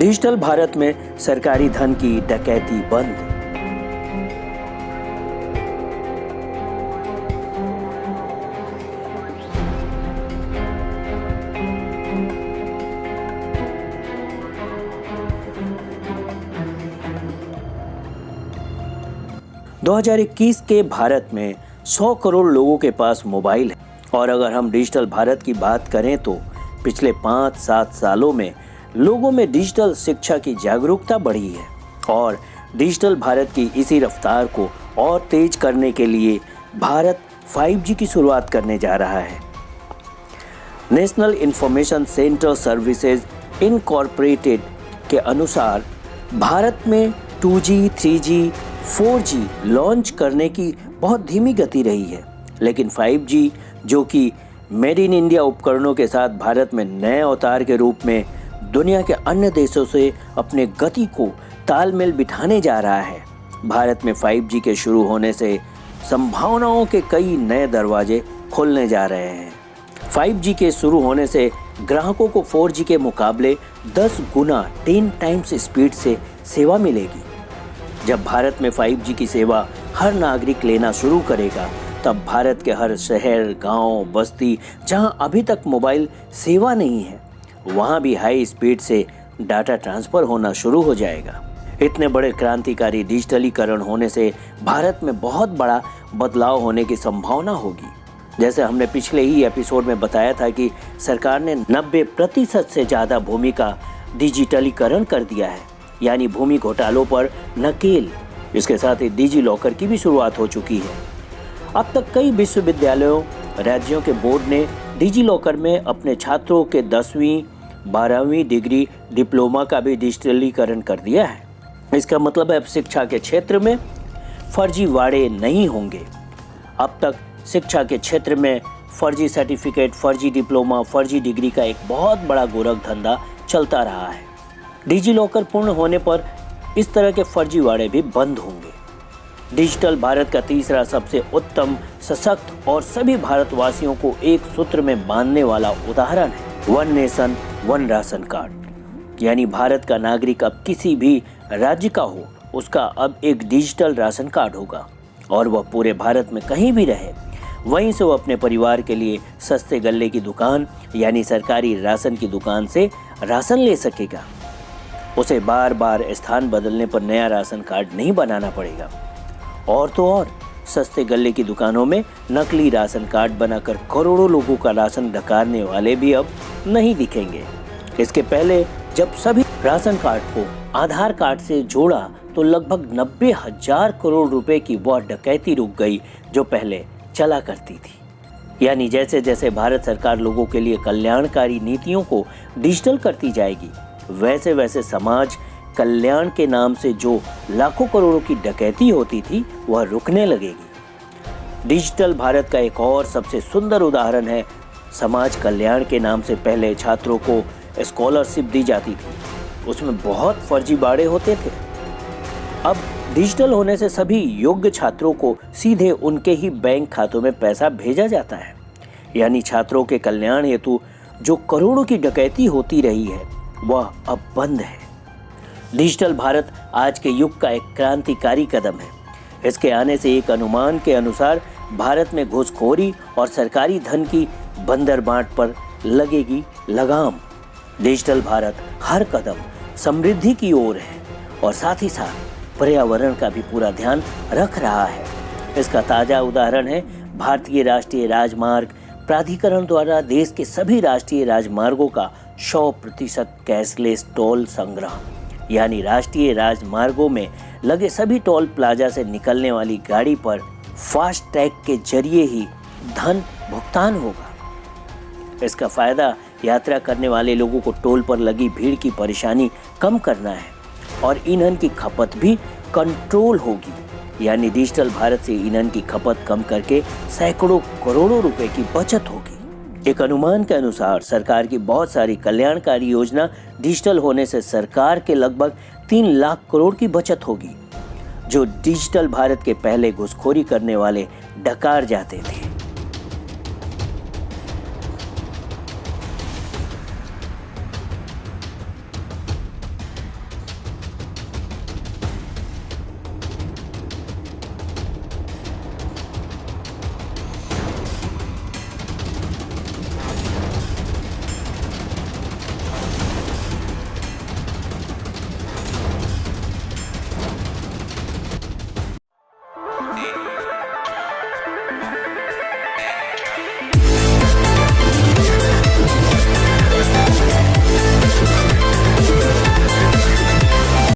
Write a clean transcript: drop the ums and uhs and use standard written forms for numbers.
Digital Bharat में सरकारी धन की डकैती बंद। दो 2021 के भारत में 100 करोड़ लोगों के पास मोबाइल है और अगर हम डिजिटल भारत की बात करें तो पिछले 5-7 सालों में लोगों में डिजिटल शिक्षा की जागरूकता बढ़ी है और डिजिटल भारत की इसी रफ्तार को और तेज करने के लिए भारत 5G की शुरुआत करने जा रहा है। National information centre services incorporated के अनुसार भारत में 2G, 3G, 4G लॉन्च करने की बहुत धीमी गति रही है, लेकिन 5G जो कि मेड इन इंडिया उपकरणों के साथ भारत में नए अवतार के रूप में दुनिया के अन्य देशों से अपने गति को तालमेल बिठाने जा रहा है। भारत में 5G के शुरू होने से संभावनाओं के कई नए दरवाजे खुलने जा रहे हैं। 5G के शुरू होने से ग्राहकों को 4G के मुकाबले 10 गुना 10 टाइम्स स्पीड से सेवा मिलेगी। जब भारत में 5G की सेवा हर नागरिक लेना शुरू करेगा, तब भारत के हर शहर, गांव, बस्ती जहां अभी तक मोबाइल सेवा नहीं है, वहां भी हाई स्पीड से डाटा ट्रांसफर होना शुरू हो जाएगा। इतने बड़े क्रांतिकारी डिजिटलीकरण होने से भारत में बहुत बड़ा बदलाव होने की संभावना होगी। जैसे हमने पिछले ही एपिसोड में बताया था कि सरकार ने 90% से ज़्यादा भूमि का डिजिटलीकरण कर दिया है, यानी भूमि घोटालों पर नकेल। इसके साथ ही डिजी लॉकर की भी शुरुआत हो चुकी है। अब तक कई विश्वविद्यालयों, राज्यों के बोर्ड ने डिजी लॉकर में अपने छात्रों के 10वीं, 12वीं डिग्री, डिप्लोमा का भी डिजिटलीकरण कर दिया है। इसका मतलब है अब शिक्षा के क्षेत्र में फर्जीवाड़े नहीं होंगे। अब तक शिक्षा के क्षेत्र में फर्जी सर्टिफिकेट, फर्जी डिप्लोमा, फर्जी डिग्री का एक बहुत बड़ा गोरख धंधा चलता रहा है। डिजी लॉकर पूर्ण होने पर इस तरह के फर्जीवाड़े भी बंद होंगे। डिजिटल भारत का तीसरा सबसे उत्तम, सशक्त और सभी भारतवासियों को एक सूत्र में बांधने वाला उदाहरण है one nation one ration card. यानी भारत का नागरिक अब किसी भी राज्य का हो, उसका अब एक डिजिटल राशन कार्ड होगा और वह पूरे भारत में कहीं भी रहे, वहीं से वो अपने परिवार के लिए सस्ते गल्ले की दुकान यानी सरकारी राशन की दुकान से राशन ले सकेगा। उसे बार बार स्थान बदलने पर नया राशन कार्ड नहीं बनाना पड़ेगा। और तो और सस्ते गल्ले की दुकानों में नकली राशन कार्ड बनाकर करोड़ों लोगों का राशन डकारने वाले भी अब नहीं दिखेंगे। इसके पहले जब सभी राशन कार्ड को आधार कार्ड से जोड़ा तो लगभग 90,000 करोड़ रुपए की वह डकैती रुक गई जो पहले चला करती थी। यानी जैसे जैसे भारत सरकार लोगों के लिए कल्याणकारी नीतियों को डिजिटल करती जाएगी, वैसे वैसे समाज कल्याण के नाम से जो लाखों करोड़ों की डकैती होती थी वह रुकने लगेगी। डिजिटल भारत का एक और सबसे सुंदर उदाहरण है समाज कल्याण के नाम से पहले छात्रों को स्कॉलरशिप दी जाती थी, उसमें बहुत फर्जीवाड़े होते थे। अब डिजिटल होने से सभी योग्य छात्रों को सीधे उनके ही बैंक खातों में पैसा भेजा जाता है। यानी छात्रों के कल्याण हेतु जो करोड़ों की डकैती होती रही है वह अब बंद है। डिजिटल भारत आज के युग का एक क्रांतिकारी कदम है। इसके आने से एक अनुमान के अनुसार भारत में घूसखोरी और सरकारी धन की बंदरबांट पर लगेगी लगाम। डिजिटल भारत हर कदम समृद्धि की ओर है और साथ ही साथ पर्यावरण का भी पूरा ध्यान रख रहा है। इसका ताज़ा उदाहरण है भारतीय राष्ट्रीय राजमार्ग प्राधिकरण द्वारा देश के सभी राष्ट्रीय राजमार्गों का 100% कैशलेस टोल संग्रह। यानी राष्ट्रीय राजमार्गों में लगे सभी टोल प्लाजा से निकलने वाली गाड़ी पर फास्ट टैग के जरिए ही धन भुगतान होगा। इसका फायदा यात्रा करने वाले लोगों को टोल पर लगी भीड़ की परेशानी कम करना है और ईंधन की खपत भी कंट्रोल होगी। यानी डिजिटल भारत से ईंधन की खपत कम करके सैकड़ों करोड़ों रुपए की बचत होगी। एक अनुमान के अनुसार सरकार की बहुत सारी कल्याणकारी योजना डिजिटल होने से सरकार के लगभग 3 लाख करोड़ की बचत होगी, जो डिजिटल भारत के पहले घुसखोरी करने वाले डकार जाते थे।